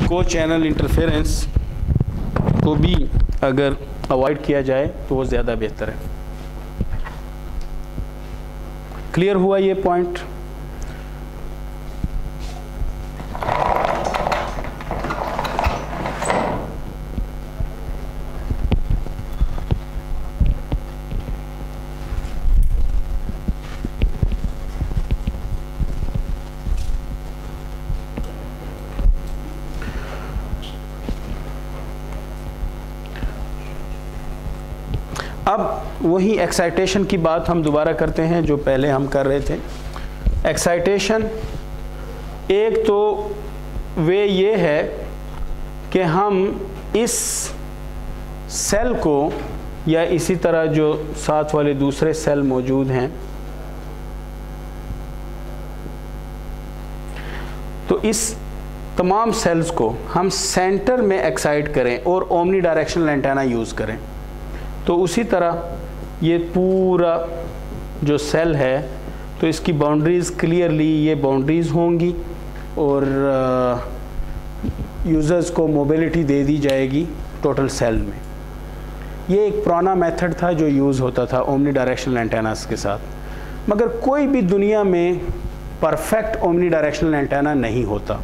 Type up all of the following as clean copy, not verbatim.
को channel interference को भी अगर अवॉइड किया जाए तो वो ज़्यादा बेहतर है। क्लियर हुआ ये पॉइंट? अब वही एक्साइटेशन की बात हम दोबारा करते हैं जो पहले हम कर रहे थे। एक्साइटेशन एक तो वे ये है कि हम इस सेल को या इसी तरह जो साथ वाले दूसरे सेल मौजूद हैं, तो इस तमाम सेल्स को हम सेंटर में एक्साइट करें और ओमनी डायरेक्शनल एंटेना यूज़ करें। तो उसी तरह ये पूरा जो सेल है तो इसकी बाउंड्रीज़ क्लियरली ये बाउंड्रीज़ होंगी और यूज़र्स को मोबिलिटी दे दी जाएगी टोटल सेल में। ये एक पुराना मेथड था जो यूज़ होता था ओमनी डायरेक्शनल एंटेनास के साथ, मगर कोई भी दुनिया में परफेक्ट ओमनी डायरेक्शनल एंटेना नहीं होता।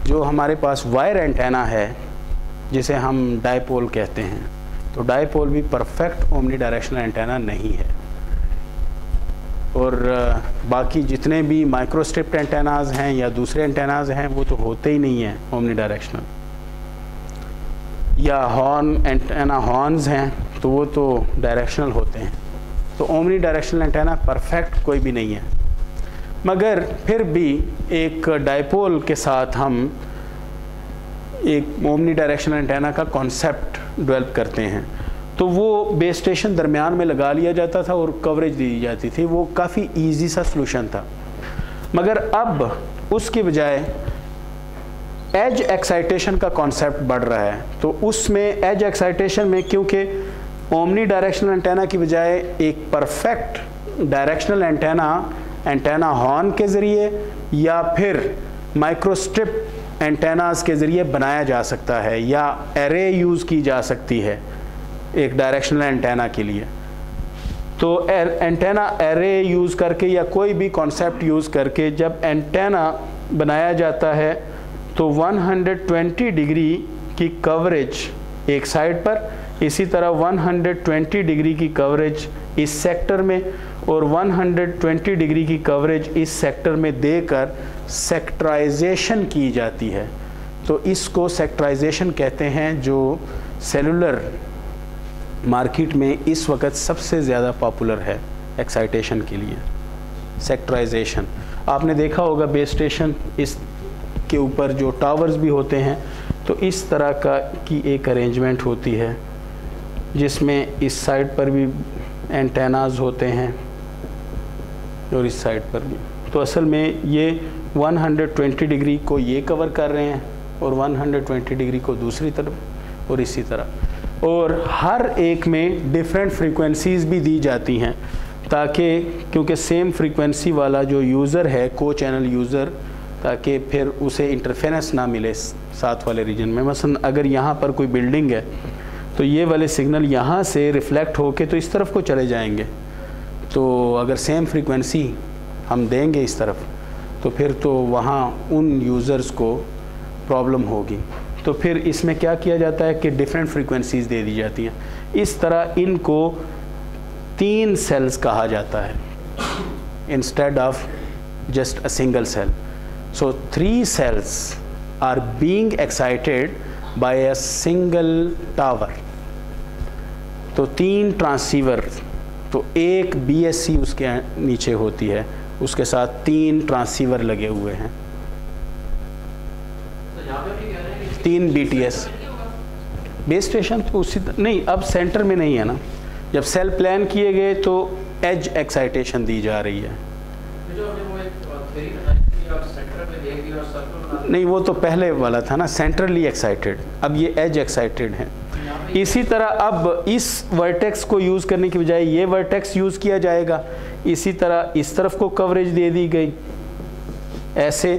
जो हमारे पास वायर एंटेना है जिसे हम डायपोल कहते हैं, तो डायपोल भी परफेक्ट ओमनी डायरेक्शनल एंटेना नहीं है। और बाकी जितने भी माइक्रोस्ट्रिप एंटेनाज हैं या दूसरे एंटेनाज हैं वो तो होते ही नहीं हैं ओमनी डायरेक्शनल। या हॉर्न एंटेना हॉर्न्स हैं तो वो तो डायरेक्शनल होते हैं। तो ओमनी डायरेक्शनल एंटेना परफेक्ट कोई भी नहीं है, मगर फिर भी एक डायपोल के साथ हम एक ओमनी डायरेक्शनल एंटेना का कॉन्सेप्ट डेवलप करते हैं। तो वो बेस स्टेशन दरमियान में लगा लिया जाता था और कवरेज दी जाती थी। वो काफ़ी इजी सा सलूशन था। मगर अब उसके बजाय एज एक्साइटेशन का कॉन्सेप्ट बढ़ रहा है। तो उसमें एज एक्साइटेशन में क्योंकि ओमनी डायरेक्शनल एंटेना की बजाय एक परफेक्ट डायरेक्शनल एंटेना हॉर्न के ज़रिए या फिर माइक्रोस्ट्रिप एंटेनास के ज़रिए बनाया जा सकता है या एरे यूज़ की जा सकती है एक डायरेक्शनल एंटेना के लिए। तो एंटेना एरे यूज़ करके या कोई भी कॉन्सेप्ट यूज़ करके जब एंटेना बनाया जाता है तो 120 डिग्री की कवरेज एक साइड पर, इसी तरह 120 डिग्री की कवरेज इस सेक्टर में और 120 डिग्री की कवरेज इस सेक्टर में देकर सेक्टराइजेशन की जाती है। तो इसको सेक्टराइजेशन कहते हैं, जो सेलुलर मार्केट में इस वक्त सबसे ज़्यादा पॉपुलर है एक्साइटेशन के लिए। सेक्टराइजेशन आपने देखा होगा बेस स्टेशन इस के ऊपर जो टावर्स भी होते हैं तो इस तरह की एक अरेंजमेंट होती है जिसमें इस साइड पर भी एंटेनाज होते हैं और इस साइड पर भी। तो असल में ये 120 डिग्री को ये कवर कर रहे हैं और 120 डिग्री को दूसरी तरफ और इसी तरह। और हर एक में डिफरेंट फ्रीक्वेंसीज़ भी दी जाती हैं ताकि क्योंकि सेम फ्रीक्वेंसी वाला जो यूज़र है को चैनल यूज़र, ताकि फिर उसे इंटरफेरेंस ना मिले साथ वाले रीजन में। मसलन अगर यहाँ पर कोई बिल्डिंग है तो ये वाले सिग्नल यहाँ से रिफ्लेक्ट होके तो इस तरफ को चले जाएंगे। तो अगर सेम फ्रीक्वेंसी हम देंगे इस तरफ तो फिर तो वहाँ उन यूज़र्स को प्रॉब्लम होगी। तो फिर इसमें क्या किया जाता है कि डिफरेंट फ्रीक्वेंसीज़ दे दी जाती हैं। इस तरह इनको 3 सेल्स कहा जाता है instead of just a single cell. So 3 cells are being excited by a single tower. तो 3 ट्रांसीवर, तो एक BSC उसके नीचे होती है, उसके साथ 3 ट्रांसीवर लगे हुए हैं। 3 BTS बेस स्टेशन तो उसी नहीं, अब सेंटर में नहीं है ना। जब सेल प्लान किए गए तो एज एक्साइटेशन दी जा रही है। नहीं, वो तो पहले वाला था ना, सेंट्रली एक्साइटेड। अब ये एज एक्साइटेड है। इसी तरह अब इस वर्टेक्स को यूज़ करने की बजाय ये वर्टेक्स यूज़ किया जाएगा। इसी तरह इस तरफ को कवरेज दे दी गई ऐसे।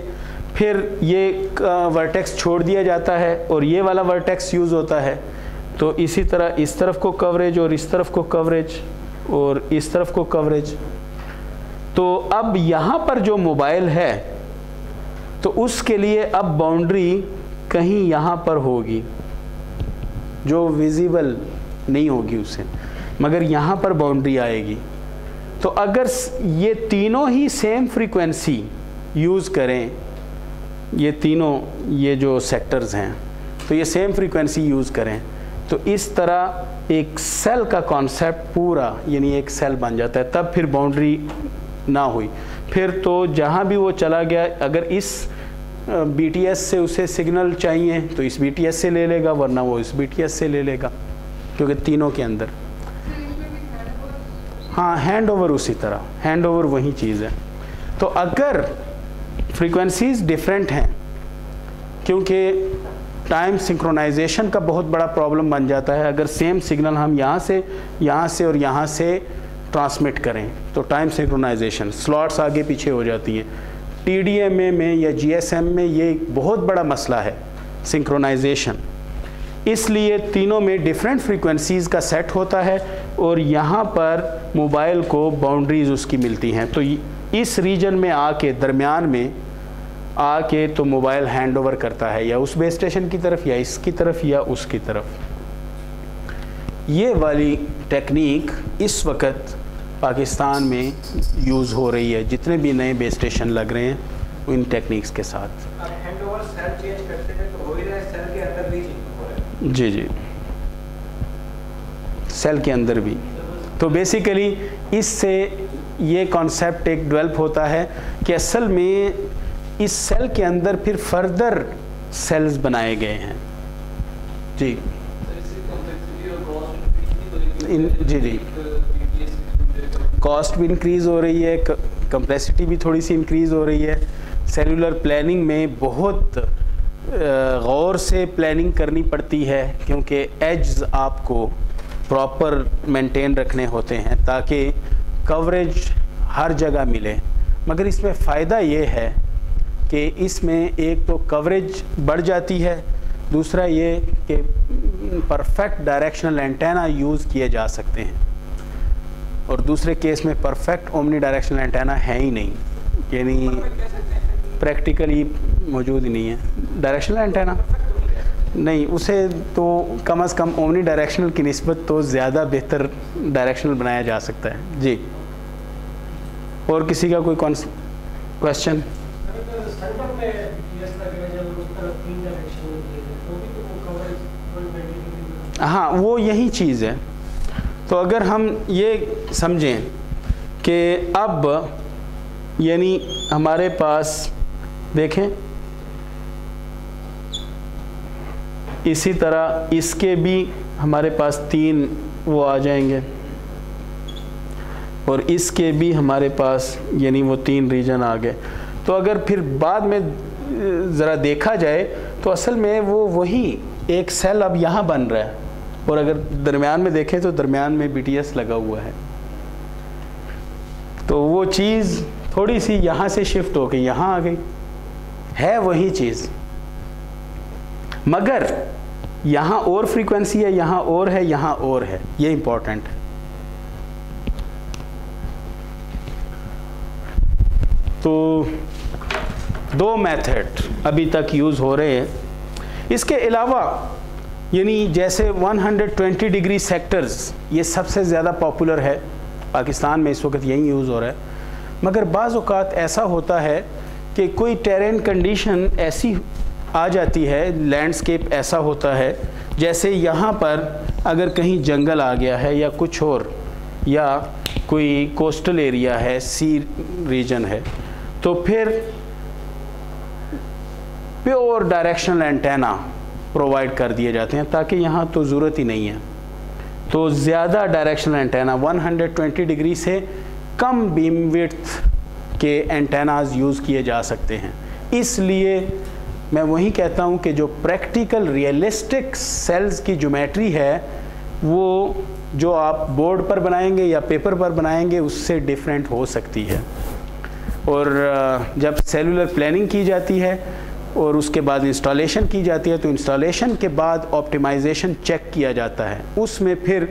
फिर ये वर्टेक्स छोड़ दिया जाता है और ये वाला वर्टेक्स यूज़ होता है। तो इसी तरह इस तरफ को कवरेज और इस तरफ को कवरेज और इस तरफ को कवरेज। तो अब यहाँ पर जो मोबाइल है तो उसके लिए अब बाउंड्री कहीं यहाँ पर होगी जो विजिबल नहीं होगी उसे, मगर यहाँ पर बाउंड्री आएगी। तो अगर ये तीनों ही सेम फ्रीक्वेंसी यूज़ करें, ये तीनों ये जो सेक्टर्स हैं तो ये सेम फ्रीक्वेंसी यूज़ करें, तो इस तरह एक सेल का कॉन्सेप्ट पूरा यानी एक सेल बन जाता है। तब फिर बाउंड्री ना हुई, फिर तो जहाँ भी वो चला गया, अगर इस BTS से उसे सिग्नल चाहिए तो इस BTS से ले लेगा, वरना वो इस BTS से ले लेगा, क्योंकि तीनों के अंदर। हाँ, हैंड ओवर उसी तरह, हैंड ओवर वही चीज़ है। तो अगर फ्रीक्वेंसीज डिफरेंट हैं, क्योंकि टाइम सिंक्रोनाइजेशन का बहुत बड़ा प्रॉब्लम बन जाता है। अगर सेम सिग्नल हम यहाँ से और यहाँ से ट्रांसमिट करें तो टाइम सिंक्रोनाइजेशन स्लॉट्स आगे पीछे हो जाती हैं। TDMA में या GSM में ये एक बहुत बड़ा मसला है सिंक्रोनाइजेशन। इसलिए तीनों में डिफरेंट फ्रीक्वेंसीज़ का सेट होता है और यहाँ पर मोबाइल को बाउंड्रीज उसकी मिलती हैं। तो इस रीजन में आके, दरमियान में आके तो मोबाइल हैंड ओवर करता है या उस बेस स्टेशन की तरफ या इसकी तरफ या उसकी तरफ। ये वाली टेक्निक इस वक्त पाकिस्तान में यूज़ हो रही है। जितने भी नए बेस स्टेशन लग रहे हैं इन टेक्निक्स के साथ। अब हैंड ओवर सेल चेंज करते हैं तो हो ही रहा है, सेल के अंदर भी हो रहा है। जी, सेल के अंदर भी। तो बेसिकली इससे ये कॉन्सेप्ट एक डेवलप होता है कि असल में इस सेल के अंदर फिर फर्दर सेल्स बनाए गए हैं। जी जी, कॉस्ट भी इंक्रीज़ हो रही है, कंप्लेक्सिटी भी थोड़ी सी इंक्रीज़ हो रही है। सेलुलर प्लानिंग में बहुत गौर से प्लानिंग करनी पड़ती है, क्योंकि एड्ज आपको प्रॉपर मेंटेन रखने होते हैं ताकि कवरेज हर जगह मिले। मगर इसमें फ़ायदा ये है कि इसमें एक तो कवरेज बढ़ जाती है, दूसरा ये कि परफेक्ट डायरेक्शनल एंटेना यूज़ किए जा सकते हैं, और दूसरे केस में परफेक्ट ओमनी डायरेक्शनल एंटेना है ही नहीं, यानी प्रैक्टिकली मौजूद ही नहीं है डायरेक्शनल एंटेना। नहीं, उसे तो कम से कम ओमनी डायरेक्शनल की निस्बत तो ज़्यादा बेहतर डायरेक्शनल बनाया जा सकता है। जी, और किसी का कोई क्वेश्चन? हाँ, वो यही चीज़ है। तो अगर हम ये समझें कि अब यानी हमारे पास देखें इसी तरह इसके भी हमारे पास 3 वो आ जाएंगे और इसके भी हमारे पास यानी वो 3 रीजन आ गए। तो अगर फिर बाद में ज़रा देखा जाए तो असल में वो वही एक सेल अब यहाँ बन रहा है, और अगर दरमियान में देखें तो दरमियान में BTS लगा हुआ है। तो वो चीज़ थोड़ी सी यहाँ से शिफ्ट हो गई, यहाँ आ गई, है वही चीज़, मगर यहाँ और फ्रीक्वेंसी है, यहाँ और है, यहाँ और है। ये इंपॉर्टेंट है। तो 2 मेथड अभी तक यूज़ हो रहे हैं। इसके अलावा यानी जैसे 120 डिग्री सेक्टर्स, ये सबसे ज़्यादा पॉपुलर है पाकिस्तान में, इस वक्त यही यूज़ हो रहा है। मगर बाज़ औक़ात ऐसा होता है कि कोई टेरेन कंडीशन ऐसी आ जाती है, लैंडस्केप ऐसा होता है, जैसे यहाँ पर अगर कहीं जंगल आ गया है या कुछ और, या कोई कोस्टल एरिया है, सी रीजन है, तो फिर प्योर डायरेक्शनल एंटेना प्रोवाइड कर दिए जाते हैं ताकि यहाँ तो ज़रूरत ही नहीं है। तो ज़्यादा डायरेक्शनल एंटेना 120 डिग्री से कम बीम विड्थ के एंटेनाज यूज़ किए जा सकते हैं। इसलिए मैं वही कहता हूँ कि जो प्रैक्टिकल रियलिस्टिक सेल्स की ज्योमेट्री है वो जो आप बोर्ड पर बनाएंगे या पेपर पर बनाएंगे उससे डिफरेंट हो सकती है। और जब सेलुलर प्लानिंग की जाती है और उसके बाद इंस्टॉलेशन की जाती है, तो इंस्टॉलेशन के बाद ऑप्टिमाइजेशन चेक किया जाता है। उसमें फिर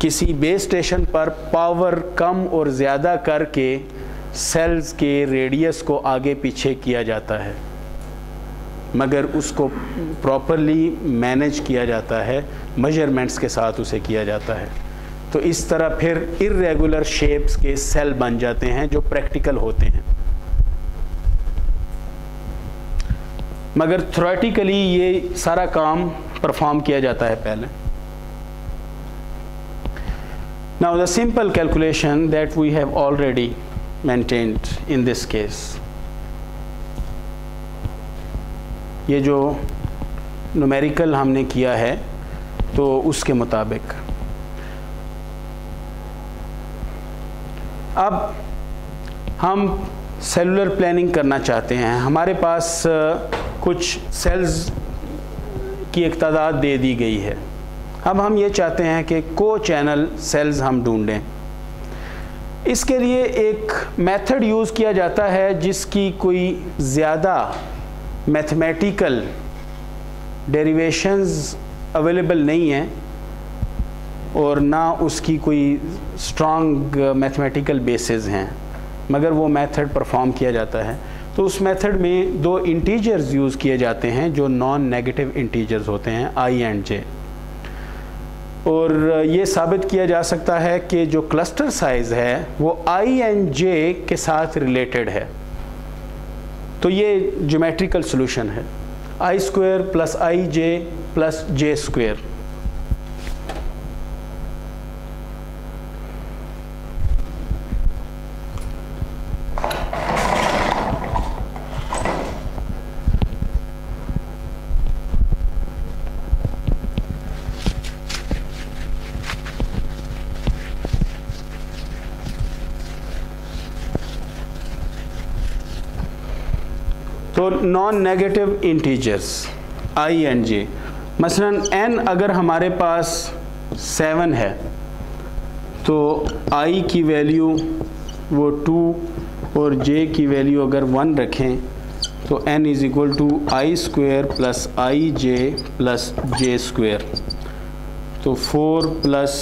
किसी बेस स्टेशन पर पावर कम और ज़्यादा करके सेल्स के रेडियस को आगे पीछे किया जाता है, मगर उसको प्रॉपरली मैनेज किया जाता है, मेजरमेंट्स के साथ उसे किया जाता है। तो इस तरह फिर इर्रेगुलर शेप्स के सेल बन जाते हैं जो प्रैक्टिकल होते हैं, मगर थ्योरेटिकली ये सारा काम परफॉर्म किया जाता है पहले। Now the simple calculation that we have already maintained in this case, ये जो न्यूमेरिकल हमने किया है तो उसके मुताबिक अब हम सेलुलर प्लानिंग करना चाहते हैं। हमारे पास कुछ सेल्स की एक तादाद दे दी गई है। अब हम ये चाहते हैं कि को चैनल सेल्स हम ढूंढें। इसके लिए एक मेथड यूज़ किया जाता है जिसकी कोई ज़्यादा मैथमेटिकल डेरिवेशंस अवेलेबल नहीं है और ना उसकी कोई स्ट्रॉन्ग मैथमेटिकल बेसिस हैं, मगर वो मेथड परफॉर्म किया जाता है। तो उस मेथड में दो इंटीजर्स यूज़ किए जाते हैं जो नॉन नेगेटिव इंटीजर्स होते हैं, आई एंड जे। और ये साबित किया जा सकता है कि जो क्लस्टर साइज़ है वो आई एंड जे के साथ रिलेटेड है। तो ये ज्योमेट्रिकल सॉल्यूशन है, i square plus i j plus j square. तो non negative integers i and j, मसलन n अगर हमारे पास 7 है तो i की वैल्यू वो 2 और j की वैल्यू अगर 1 रखें तो n is equal to i square plus i j plus j square. तो 4 प्लस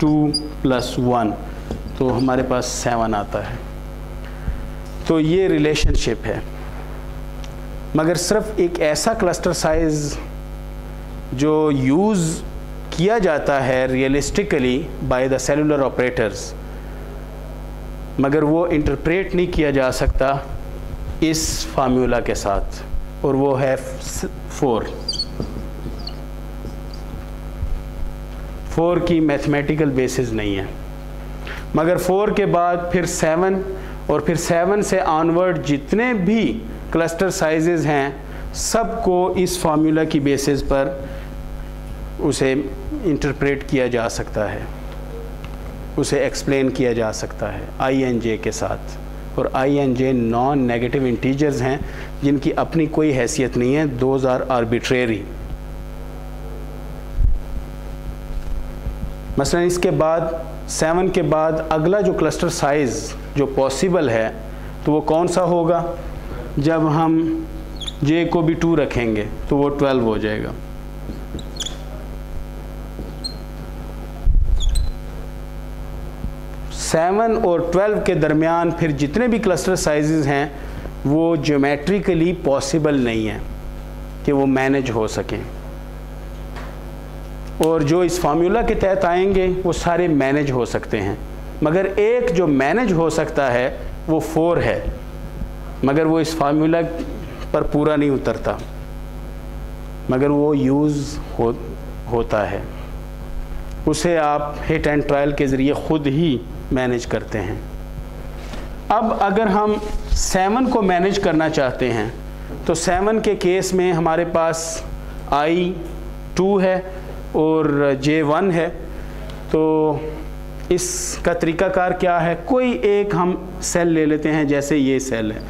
2 प्लस 1 तो हमारे पास 7 आता है। तो ये रिलेशनशिप है, मगर सिर्फ एक ऐसा क्लस्टर साइज़ जो यूज़ किया जाता है realistically by the cellular operators, मगर वो इंटरप्रेट नहीं किया जा सकता इस फार्मूला के साथ, और वो है 4 की मैथमेटिकल बेसिस नहीं है। मगर 4 के बाद फिर 7 और फिर 7 से ऑनवर्ड जितने भी क्लस्टर साइजेस हैं सबको इस फार्मूला की बेसिस पर उसे इंटरप्रेट किया जा सकता है, उसे एक्सप्लेन किया जा सकता है आई एन जे के साथ। और i and j non negative integers हैं जिनकी अपनी कोई हैसियत नहीं है, दोज आर आर्बिट्रेरी। मसलन इसके बाद 7 के बाद अगला जो क्लस्टर साइज़ जो पॉसिबल है तो वो कौन सा होगा? जब हम j को भी 2 रखेंगे तो वो 12 हो जाएगा। सेवन और 12 के दरमियान फिर जितने भी क्लस्टर साइजेस हैं वो ज्योमेट्रिकली पॉसिबल नहीं है कि वो मैनेज हो सकें, और जो इस फार्मूला के तहत आएंगे वो सारे मैनेज हो सकते हैं, मगर एक जो मैनेज हो सकता है वो 4 है, मगर वो इस फार्मूला पर पूरा नहीं उतरता, मगर वो यूज़ होता है। उसे आप हिट एंड ट्रायल के ज़रिए ख़ुद ही मैनेज करते हैं। अब अगर हम 7 को मैनेज करना चाहते हैं तो 7 के केस में हमारे पास I 2 है और J 1 है। तो इसका तरीक़ाकार क्या है? कोई एक हम सेल ले लेते हैं, जैसे ये सेल है,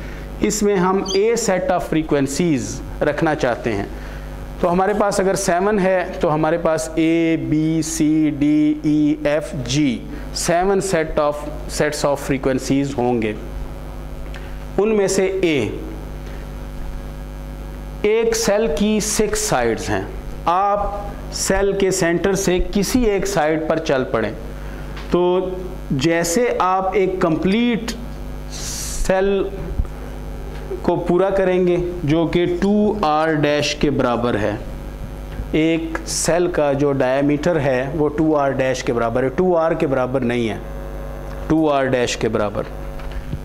इसमें हम A सेट ऑफ फ्रीक्वेंसीज़ रखना चाहते हैं। तो हमारे पास अगर 7 है तो हमारे पास A, B, C, D, E, F, G 7 sets of frequencies होंगे। उनमें से एक सेल की 6 साइड्स हैं। आप सेल के सेंटर से किसी एक साइड पर चल पड़ें तो जैसे आप एक कंप्लीट सेल को पूरा करेंगे जो कि 2r' के बराबर है, एक सेल का जो डायमीटर है वो 2r' के बराबर है, 2r के बराबर नहीं है, 2r' के बराबर।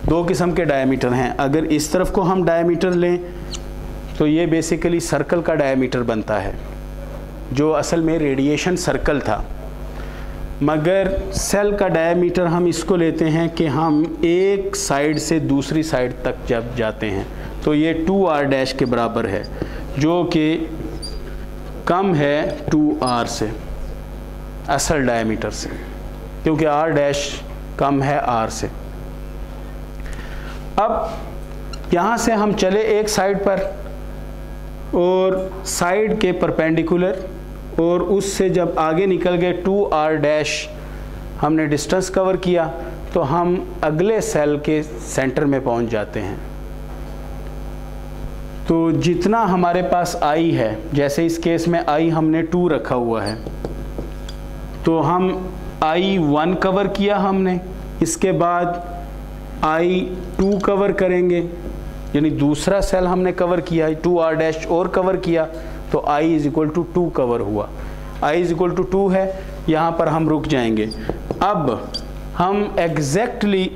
दो किस्म के डायमीटर हैं। अगर इस तरफ को हम डायमीटर लें तो ये बेसिकली सर्कल का डायमीटर बनता है जो असल में रेडिएशन सर्कल था, मगर सेल का डायमीटर हम इसको लेते हैं कि हम एक साइड से दूसरी साइड तक जब जाते हैं तो ये 2r' के बराबर है जो कि कम है 2r से, असल डायमीटर से, क्योंकि r' कम है r से। अब यहाँ से हम चले एक साइड पर और साइड के परपेंडिकुलर, और उससे जब आगे निकल गए 2r' हमने डिस्टेंस कवर किया तो हम अगले सेल के सेंटर में पहुंच जाते हैं। तो जितना हमारे पास i है, जैसे इस केस में i हमने 2 रखा हुआ है, तो हम i1 कवर किया हमने, इसके बाद i2 कवर करेंगे, यानी दूसरा सेल हमने कवर किया, 2r' और कवर किया तो i = 2 कवर हुआ। i = 2 है, यहाँ पर हम रुक जाएंगे। अब हम एग्जैक्टली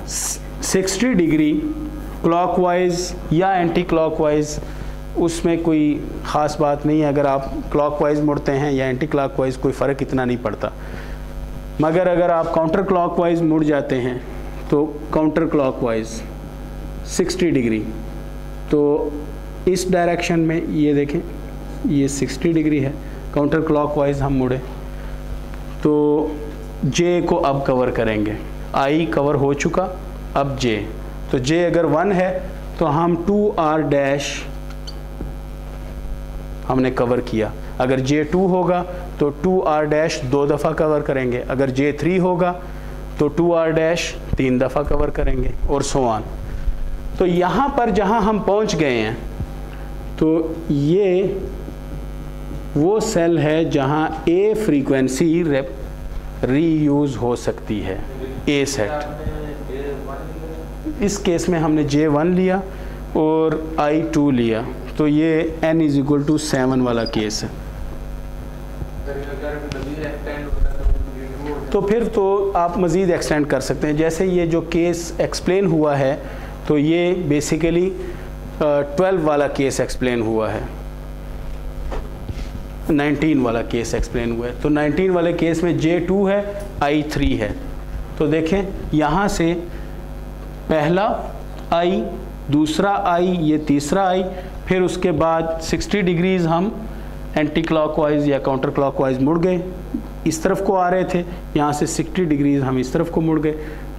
60 डिग्री क्लॉकवाइज या एंटी क्लॉकवाइज, उसमें कोई ख़ास बात नहीं है, अगर आप क्लॉकवाइज मुड़ते हैं या एंटी क्लॉकवाइज कोई फ़र्क इतना नहीं पड़ता, मगर अगर आप काउंटर क्लॉकवाइज मुड़ जाते हैं तो काउंटर क्लॉकवाइज 60 डिग्री, तो इस डायरेक्शन में ये देखें ये 60 डिग्री है, काउंटर क्लॉकवाइज हम मुड़े तो J को अब कवर करेंगे। I कवर हो चुका, अब J, तो J अगर 1 है तो हम 2r' हमने कवर किया, अगर J 2 होगा तो 2r' 2 दफ़ा कवर करेंगे, अगर J 3 होगा तो 2r' 3 दफ़ा कवर करेंगे, और सो ऑन। तो यहाँ पर जहाँ हम पहुँच गए हैं तो ये वो सेल है जहाँ A फ्रीक्वेंसी रीयूज़ हो सकती है, A सेट। इस केस में हमने J1 लिया और I2 लिया, तो ये n = 7 वाला केस है। तो फिर तो आप मज़ीद एक्सटेंड कर सकते हैं। जैसे ये जो केस एक्सप्लेन हुआ है तो ये बेसिकली 12 वाला केस एक्सप्लेन हुआ है, 19 वाला केस एक्सप्लेन हुआ है। तो 19 वाले केस में J2 है, I3 है। तो देखें यहाँ से पहला I, दूसरा I, ये तीसरा I, फिर उसके बाद 60 डिग्रीज हम एंटी क्लॉकवाइज या काउंटर क्लॉकवाइज मुड़ गए, इस तरफ को आ रहे थे, यहाँ से 60 डिग्रीज हम इस तरफ को मुड़ गए,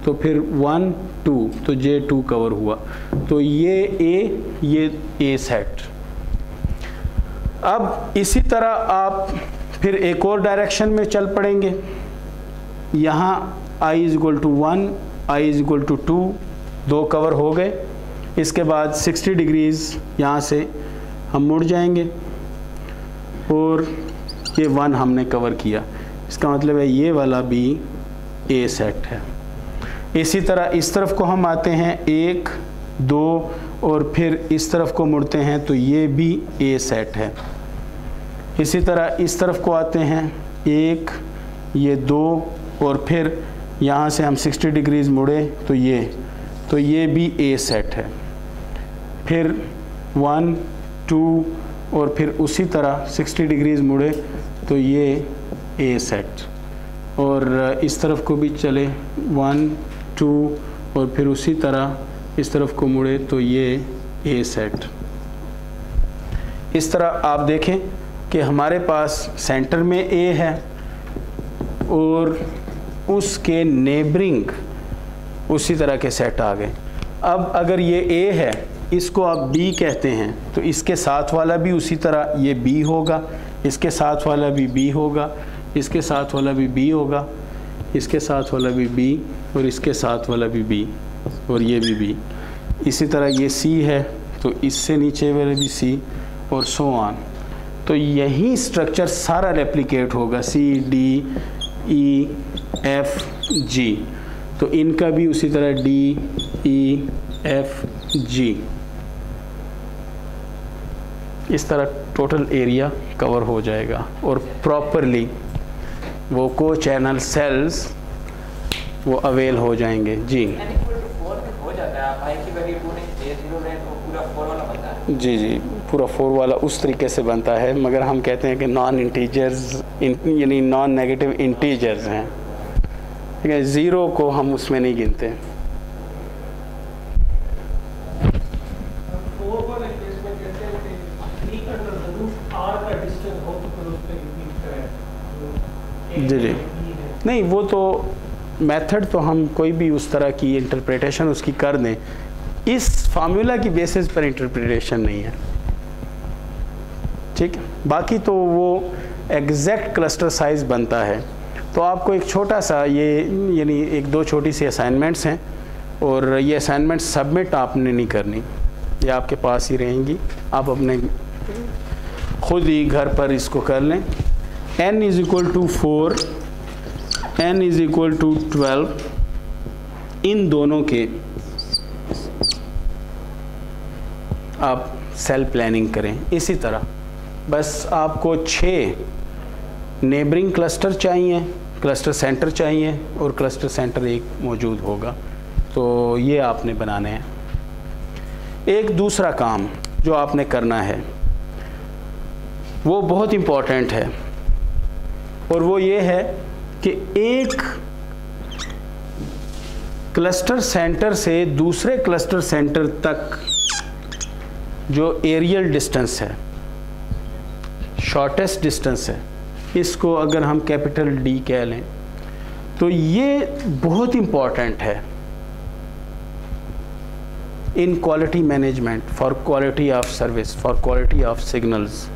तो फिर 1 2, तो J2 कवर हुआ। तो ये A, ये A सेट। अब इसी तरह आप फिर एक और डायरेक्शन में चल पड़ेंगे, यहाँ I = 1, I = 2, 2 कवर हो गए, इसके बाद 60 डिग्रीज यहाँ से हम मुड़ जाएंगे और ये 1 हमने कवर किया, इसका मतलब है ये वाला भी A सेट है। इसी तरह इस तरफ को हम आते हैं 1 2 और फिर इस तरफ को मुड़ते हैं तो ये भी A सेट है। इसी तरह इस तरफ को आते हैं 1, ये 2 और फिर यहाँ से हम 60 डिग्रीज मुड़े तो ये भी A सेट है। फिर 1 2 और फिर उसी तरह 60 डिग्रीज मुड़े तो ये A सेट, और इस तरफ को भी चले 1 2 और फिर उसी तरह इस तरफ को मुड़े तो ये A सेट। इस तरह आप देखें कि हमारे पास सेंटर में A है और उसके नेबरिंग उसी तरह के सेट आ गए। अब अगर ये A है इसको आप बी कहते हैं, तो इसके साथ वाला भी उसी तरह ये बी होगा, इसके साथ वाला भी बी होगा, इसके साथ वाला भी बी होगा, इसके साथ वाला भी बी, और इसके साथ वाला भी बी, और ये भी बी। इसी तरह ये सी है तो इससे नीचे वाले भी सी, और सो ऑन। तो यही स्ट्रक्चर सारा रेप्लिकेट होगा, C D E F G, तो इनका भी उसी तरह डी ई एफ जी। इस तरह टोटल एरिया कवर हो जाएगा और प्रॉपरली वो को चैनल सेल्स वो अवेल हो जाएंगे। जी हो जाता है, भाई की वैल्यू पूरा 4 वाला बनता है। जी जी, पूरा 4 वाला उस तरीके से बनता है, मगर हम कहते हैं कि नॉन इंटीजर्स यानी नॉन नेगेटिव इंटीजर्स हैं, ठीक है। 0 को हम उसमें नहीं गिनते। जी जी, नहीं वो तो मेथड तो हम कोई भी उस तरह की इंटरप्रिटेशन उसकी कर दें, इस फार्मूला की बेसिस पर इंटरप्रिटेशन नहीं है, ठीक है। बाकी तो वो एग्जैक्ट क्लस्टर साइज बनता है। तो आपको एक छोटा सा ये यानी 1-2 छोटी सी असाइनमेंट्स हैं, और ये असाइनमेंट सबमिट आपने नहीं करनी, ये आपके पास ही रहेंगी, आप अपने खुद ही घर पर इसको कर लें। n = 4, n = 12, इन दोनों के आप सेल प्लानिंग करें। इसी तरह बस आपको 6 नेबरिंग क्लस्टर चाहिए, क्लस्टर सेंटर चाहिए, और क्लस्टर सेंटर एक मौजूद होगा, तो ये आपने बनाने हैं। एक दूसरा काम जो आपने करना है वो बहुत इम्पोर्टेंट है, और वो ये है कि एक क्लस्टर सेंटर से दूसरे क्लस्टर सेंटर तक जो एरियल डिस्टेंस है, शॉर्टेस्ट डिस्टेंस है, इसको अगर हम कैपिटल डी कह लें, तो ये बहुत इम्पॉर्टेंट है in quality management, for quality of service, for quality of signals,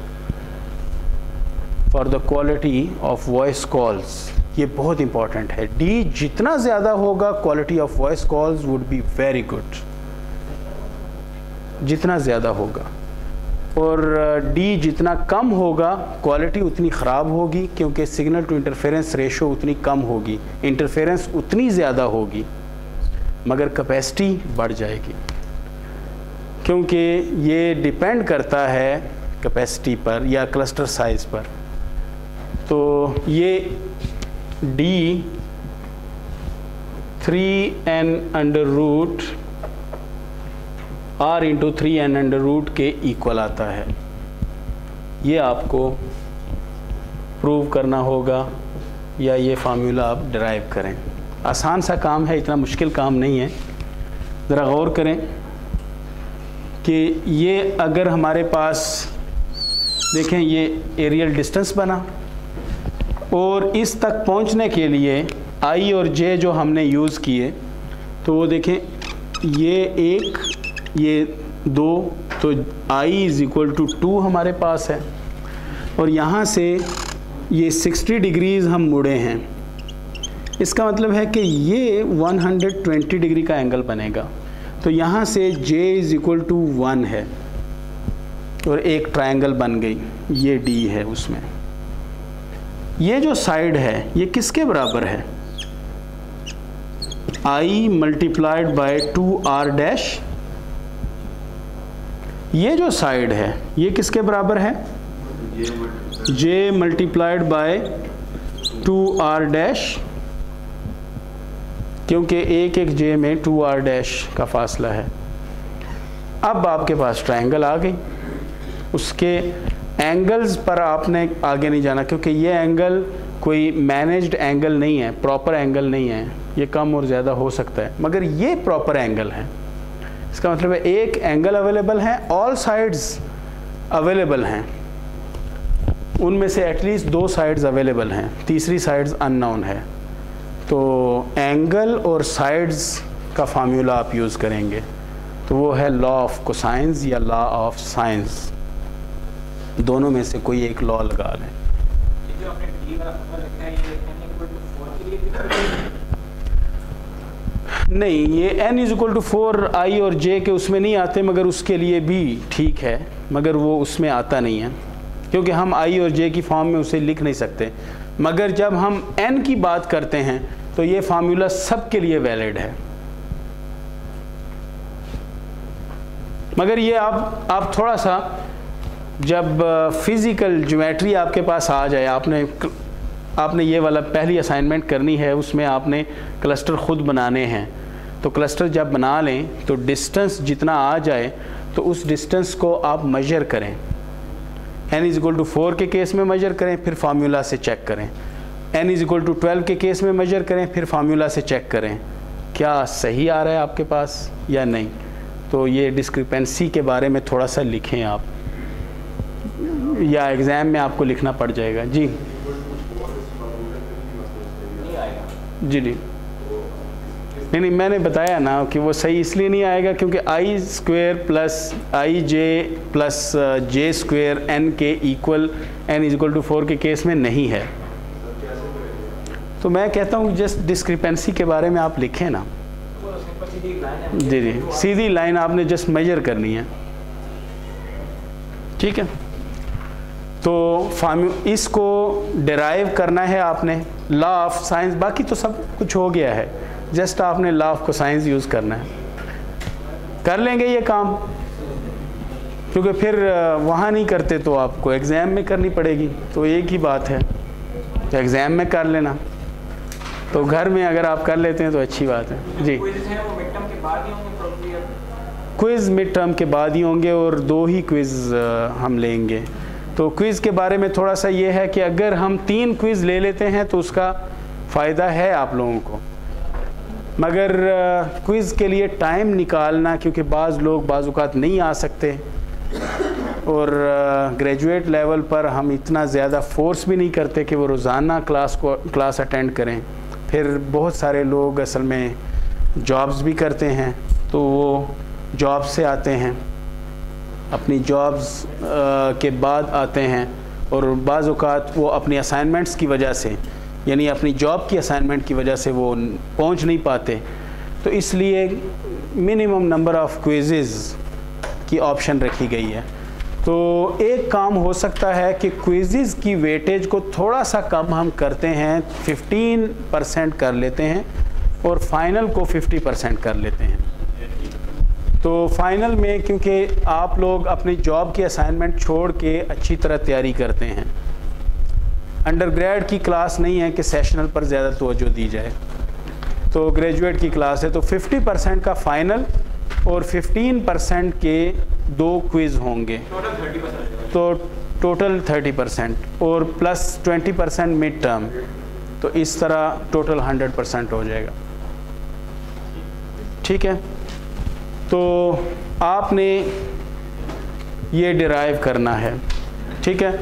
for the quality of voice calls. ये बहुत इम्पॉर्टेंट है। डी जितना ज़्यादा होगा, quality of voice calls would be very good, जितना ज़्यादा होगा, और डी जितना कम होगा क्वालिटी उतनी ख़राब होगी, क्योंकि सिग्नल टू इंटरफेरेंस रेशो उतनी कम होगी, इंटरफेरेंस उतनी ज़्यादा होगी, मगर कैपेसिटी बढ़ जाएगी, क्योंकि ये डिपेंड करता है कैपेसिटी पर या क्लस्टर साइज़ पर। तो ये डी 3n√r × 3n√ के इक्वल आता है। ये आपको प्रूव करना होगा, या ये फार्मूला आप डिराइव करें। आसान सा काम है, इतना मुश्किल काम नहीं है। ज़रा गौर करें कि ये अगर हमारे पास देखें, ये एरियल डिस्टेंस बना, और इस तक पहुंचने के लिए आई और जे जो हमने यूज़ किए, तो वो देखें, ये 1 ये 2, तो I = 2 हमारे पास है, और यहाँ से ये 60 डिग्रीज़ हम मुड़े हैं। इसका मतलब है कि ये 120 डिग्री का एंगल बनेगा। तो यहाँ से J = 1 है, और एक ट्रायंगल बन गई, ये D है उसमें। ये जो साइड है ये किसके बराबर है? I × 2r'। ये जो साइड है ये किसके बराबर है? J × 2r', क्योंकि एक J में 2r' का फासला है। अब आपके पास ट्रायंगल आ गई। उसके एंगल्स पर आपने आगे नहीं जाना, क्योंकि ये एंगल कोई मैनेज्ड एंगल नहीं है, प्रॉपर एंगल नहीं है, ये कम और ज़्यादा हो सकता है, मगर ये प्रॉपर एंगल है। इसका मतलब है एक एंगल अवेलेबल है, ऑल साइड्स अवेलेबल हैं, उनमें से एटलीस्ट 2 साइड्स अवेलेबल हैं, तीसरी साइड्स अननोन है। तो एंगल और साइड्स का फार्मूला आप यूज़ करेंगे। तो वो है लॉ ऑफ कोसाइंस या लॉ ऑफ साइंस, दोनों में से कोई एक लॉ लगा लें। जो आपने डी वाला फॉर्मूला लिखा है ये n इक्वल टू 4 के लिए नहीं, ये n is equal to 4 i और j के उसमें नहीं आते, मगर उसके लिए भी ठीक है, मगर वो उसमें आता नहीं है क्योंकि हम i और j की फॉर्म में उसे लिख नहीं सकते। मगर जब हम n की बात करते हैं तो ये फार्मूला सब के लिए वैलिड है। मगर ये आप थोड़ा सा जब फिज़िकल ज्योमेट्री आपके पास आ जाए, आपने ये वाला पहली असाइनमेंट करनी है, उसमें आपने क्लस्टर ख़ुद बनाने हैं। तो क्लस्टर जब बना लें तो डिस्टेंस जितना आ जाए तो उस डिस्टेंस को आप मेजर करें। n इज इक्वल टू 4 के केस में मेजर करें, फिर फार्मूला से चेक करें। n इज इक्वल टू 12 के केस में मेजर करें, फिर फार्मूला से चेक करें क्या सही आ रहा है आपके पास या नहीं। तो ये डिस्क्रिपेंसी के बारे में थोड़ा सा लिखें आप, या एग्ज़ाम में आपको लिखना पड़ जाएगा। जी जी जी नहीं, मैंने बताया ना कि वो सही इसलिए नहीं आएगा क्योंकि i square plus i j plus j square n के equal n is equal to 4 के केस में नहीं है। तो मैं कहता हूँ जस्ट डिस्क्रिपेंसी के बारे में आप लिखें ना। जी जी, सीधी लाइन आपने जस्ट मेजर करनी है, ठीक है। तो इसको डिराइव करना है आपने लॉ ऑफ साइंस, बाकी तो सब कुछ हो गया है, जस्ट आपने लॉ ऑफ कोसाइंस यूज़ करना है। कर लेंगे ये काम, क्योंकि फिर वहाँ नहीं करते तो आपको एग्ज़ाम में करनी पड़ेगी, तो एक ही बात है, तो एग्ज़ाम में कर लेना। तो घर में अगर आप कर लेते हैं तो अच्छी बात है। जी, क्विज़ मिड टर्म के बाद ही होंगे और 2 ही क्विज़ हम लेंगे। तो क्विज़ के बारे में थोड़ा सा ये है कि अगर हम 3 क्विज़ ले लेते हैं तो उसका फ़ायदा है आप लोगों को, मगर क्विज़ के लिए टाइम निकालना, क्योंकि बाज़ लोग बाज़ औक़ात नहीं आ सकते और ग्रेजुएट लेवल पर हम इतना ज़्यादा फोर्स भी नहीं करते कि वो रोज़ाना क्लास अटेंड करें। फिर बहुत सारे लोग असल में जॉब्स भी करते हैं, तो वो जॉब से आते हैं, अपनी जॉब्स के बाद आते हैं और बाज़ औक़ात वो अपनी असाइनमेंट्स की वजह से, यानी अपनी जॉब की असाइनमेंट की वजह से वो पहुंच नहीं पाते। तो इसलिए मिनिमम नंबर ऑफ़ क्विज़ेज़ की ऑप्शन रखी गई है। तो एक काम हो सकता है कि क्विज़ेज़ की वेटेज को थोड़ा सा कम हम करते हैं, 15% कर लेते हैं और फाइनल को 50% कर लेते हैं। तो फाइनल में क्योंकि आप लोग अपनी जॉब की असाइनमेंट छोड़ के अच्छी तरह तैयारी करते हैं, अंडरग्रेड की क्लास नहीं है कि सेशनल पर ज़्यादा तवज्जो दी जाए, तो ग्रेजुएट की क्लास है। तो 50% का फाइनल और 15% के 2 क्विज़ होंगे, तो टोटल 30% और प्लस 20% मिड टर्म, तो इस तरह टोटल 100% हो जाएगा। ठीक है, तो आपने ये डिराइव करना है, ठीक है।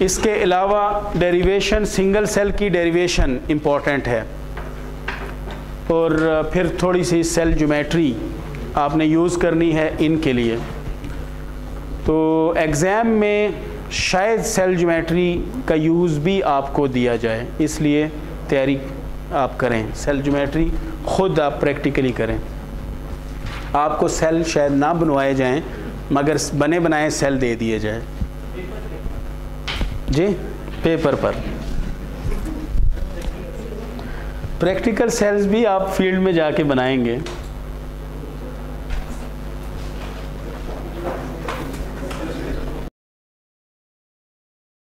इसके अलावा डेरिवेशन, सिंगल सेल की डेरिवेशन इम्पॉर्टेंट है, और फिर थोड़ी सी सेल ज्योमेट्री आपने यूज़ करनी है इनके लिए। तो एग्ज़ाम में शायद सेल ज्योमेट्री का यूज़ भी आपको दिया जाए, इसलिए तैयारी आप करें। सेल ज्योमेट्री ख़ुद आप प्रैक्टिकली करें। आपको सेल शायद ना बनवाए जाएं, मगर बने बनाए सेल दे दिए जाए जी, पेपर पर। प्रैक्टिकल सेल्स भी आप फील्ड में जाके बनाएंगे।